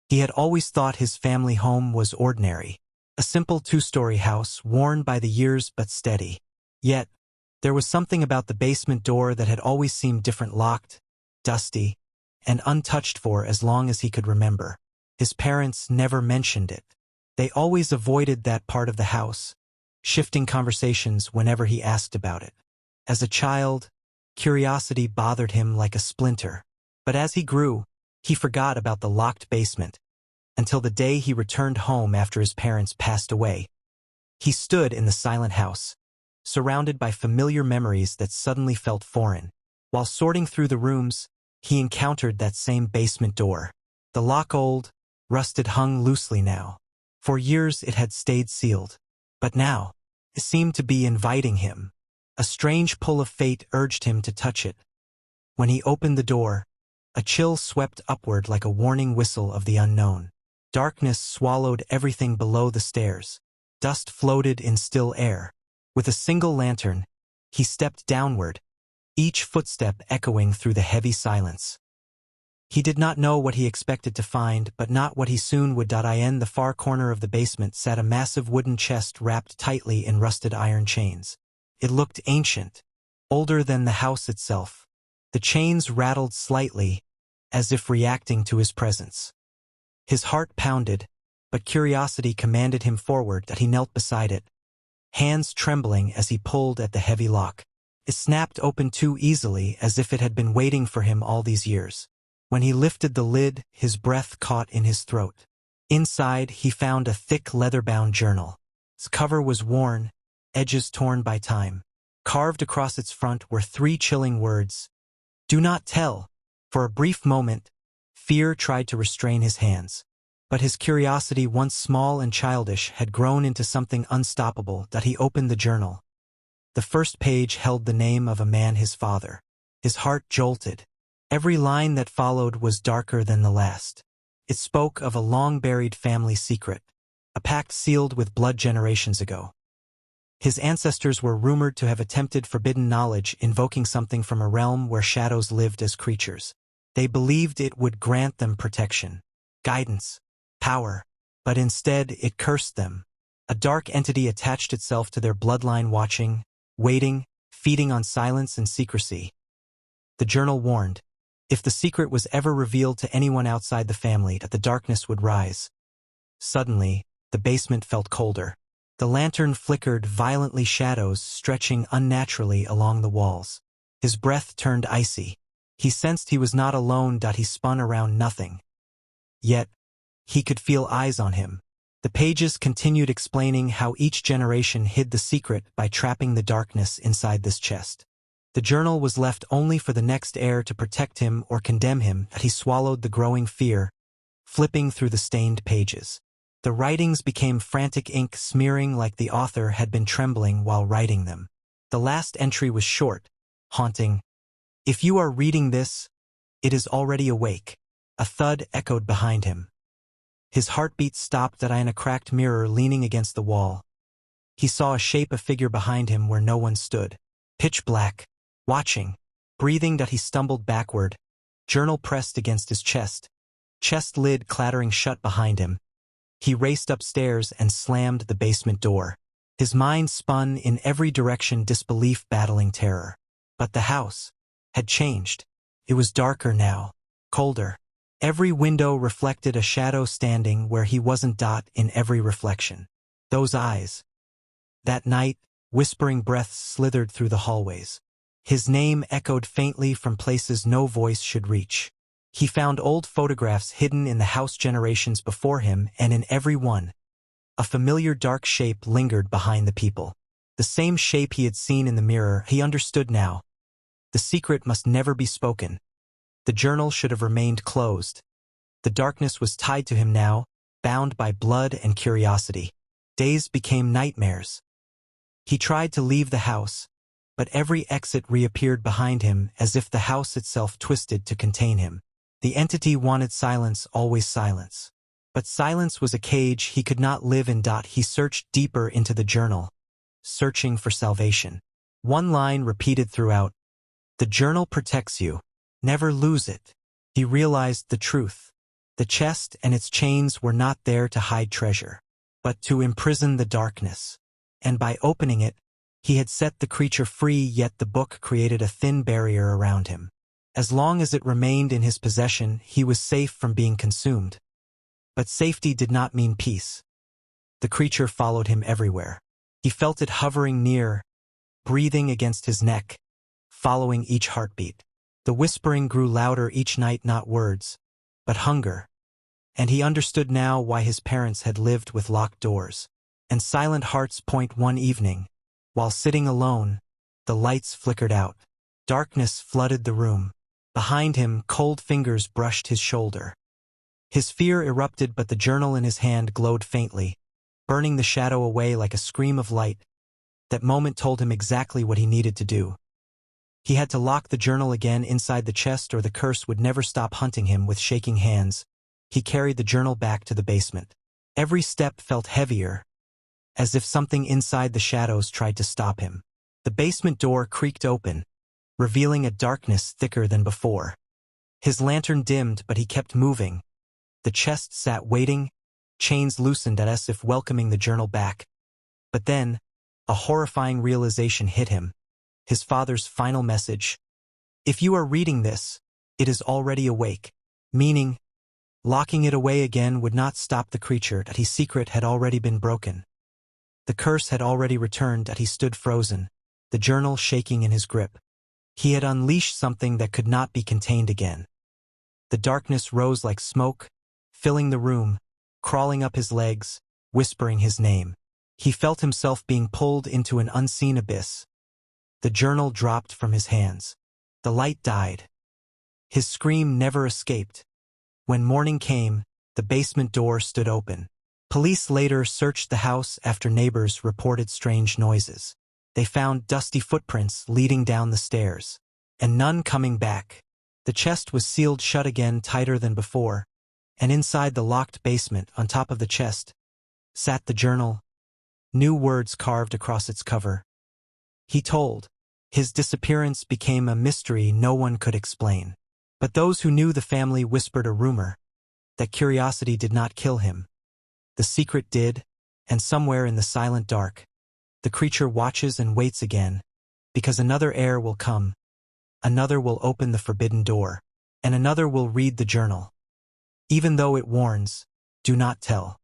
He had always thought his family home was ordinary, a simple two-story house worn by the years but steady. Yet, there was something about the basement door that had always seemed different, locked, dusty, and untouched for as long as he could remember. His parents never mentioned it. They always avoided that part of the house, shifting conversations whenever he asked about it. As a child, curiosity bothered him like a splinter. But as he grew, he forgot about the locked basement, until the day he returned home after his parents passed away. He stood in the silent house, surrounded by familiar memories that suddenly felt foreign. While sorting through the rooms, he encountered that same basement door. The lock, old, rusted, hung loosely now. For years it had stayed sealed. But now, it seemed to be inviting him. A strange pull of fate urged him to touch it. When he opened the door, a chill swept upward like a warning whistle of the unknown. Darkness swallowed everything below the stairs. Dust floated in still air. With a single lantern, he stepped downward, each footstep echoing through the heavy silence. He did not know what he expected to find, but not what he soon would. In the far corner of the basement sat a massive wooden chest wrapped tightly in rusted iron chains. It looked ancient, older than the house itself. The chains rattled slightly, as if reacting to his presence. His heart pounded, but curiosity commanded him forward. He knelt beside it, hands trembling as he pulled at the heavy lock. It snapped open too easily, as if it had been waiting for him all these years. When he lifted the lid, his breath caught in his throat. Inside, he found a thick leather-bound journal. Its cover was worn, edges torn by time. Carved across its front were 3 chilling words: "Do not tell." For a brief moment, fear tried to restrain his hands. But his curiosity, once small and childish, had grown into something unstoppable. He opened the journal. The first page held the name of a man, his father. His heart jolted. Every line that followed was darker than the last. It spoke of a long-buried family secret, a pact sealed with blood generations ago. His ancestors were rumored to have attempted forbidden knowledge, invoking something from a realm where shadows lived as creatures. They believed it would grant them protection, guidance, power, but instead it cursed them. A dark entity attached itself to their bloodline, watching, waiting, feeding on silence and secrecy. The journal warned, if the secret was ever revealed to anyone outside the family, that the darkness would rise. Suddenly, the basement felt colder. The lantern flickered violently, shadows stretching unnaturally along the walls. His breath turned icy. He sensed he was not alone. He spun around, nothing. Yet, he could feel eyes on him. The pages continued, explaining how each generation hid the secret by trapping the darkness inside this chest. The journal was left only for the next heir to protect him or condemn him. He swallowed the growing fear, flipping through the stained pages. The writings became frantic, ink smearing like the author had been trembling while writing them. The last entry was short, haunting. "If you are reading this, it is already awake." A thud echoed behind him. His heartbeat stopped in a cracked mirror leaning against the wall. He saw a shape, a figure behind him where no one stood. Pitch black, watching, breathing. He stumbled backward, journal pressed against his chest lid clattering shut behind him. He raced upstairs and slammed the basement door. His mind spun in every direction, disbelief battling terror. But the house had changed. It was darker now, colder. Every window reflected a shadow standing where he wasn't. In every reflection, those eyes. That night, whispering breaths slithered through the hallways. His name echoed faintly from places no voice should reach. He found old photographs hidden in the house generations before him, and in every one, a familiar dark shape lingered behind the people. The same shape he had seen in the mirror. He understood now. The secret must never be spoken. The journal should have remained closed. The darkness was tied to him now, bound by blood and curiosity. Days became nightmares. He tried to leave the house, but every exit reappeared behind him, as if the house itself twisted to contain him. The entity wanted silence, always silence. But silence was a cage he could not live in. He searched deeper into the journal, searching for salvation. One line repeated throughout: "The journal protects you. Never lose it." He realized the truth. The chest and its chains were not there to hide treasure, but to imprison the darkness. And by opening it, he had set the creature free, yet the book created a thin barrier around him. As long as it remained in his possession, he was safe from being consumed. But safety did not mean peace. The creature followed him everywhere. He felt it hovering near, breathing against his neck, following each heartbeat. The whispering grew louder each night, not words, but hunger. And he understood now why his parents had lived with locked doors and silent hearts. One evening, while sitting alone, the lights flickered out. Darkness flooded the room. Behind him, cold fingers brushed his shoulder. His fear erupted, but the journal in his hand glowed faintly, burning the shadow away like a scream of light. That moment told him exactly what he needed to do. He had to lock the journal again inside the chest, or the curse would never stop hunting him. With shaking hands, he carried the journal back to the basement. Every step felt heavier, as if something inside the shadows tried to stop him. The basement door creaked open, revealing a darkness thicker than before. His lantern dimmed, but he kept moving. The chest sat waiting, chains loosened as if welcoming the journal back. But then, a horrifying realization hit him. His father's final message. "If you are reading this, it is already awake." Meaning, locking it away again would not stop the creature. That his secret had already been broken. The curse had already returned. That he stood frozen, the journal shaking in his grip. He had unleashed something that could not be contained again. The darkness rose like smoke, filling the room, crawling up his legs, whispering his name. He felt himself being pulled into an unseen abyss. The journal dropped from his hands. The light died. His scream never escaped. When morning came, the basement door stood open. Police later searched the house after neighbors reported strange noises. They found dusty footprints leading down the stairs, and none coming back. The chest was sealed shut again, tighter than before, and inside the locked basement, on top of the chest, sat the journal, new words carved across its cover. He told. His disappearance became a mystery no one could explain. But those who knew the family whispered a rumor that curiosity did not kill him. The secret did, and somewhere in the silent dark, the creature watches and waits again, because another heir will come, another will open the forbidden door, and another will read the journal. Even though it warns, do not tell.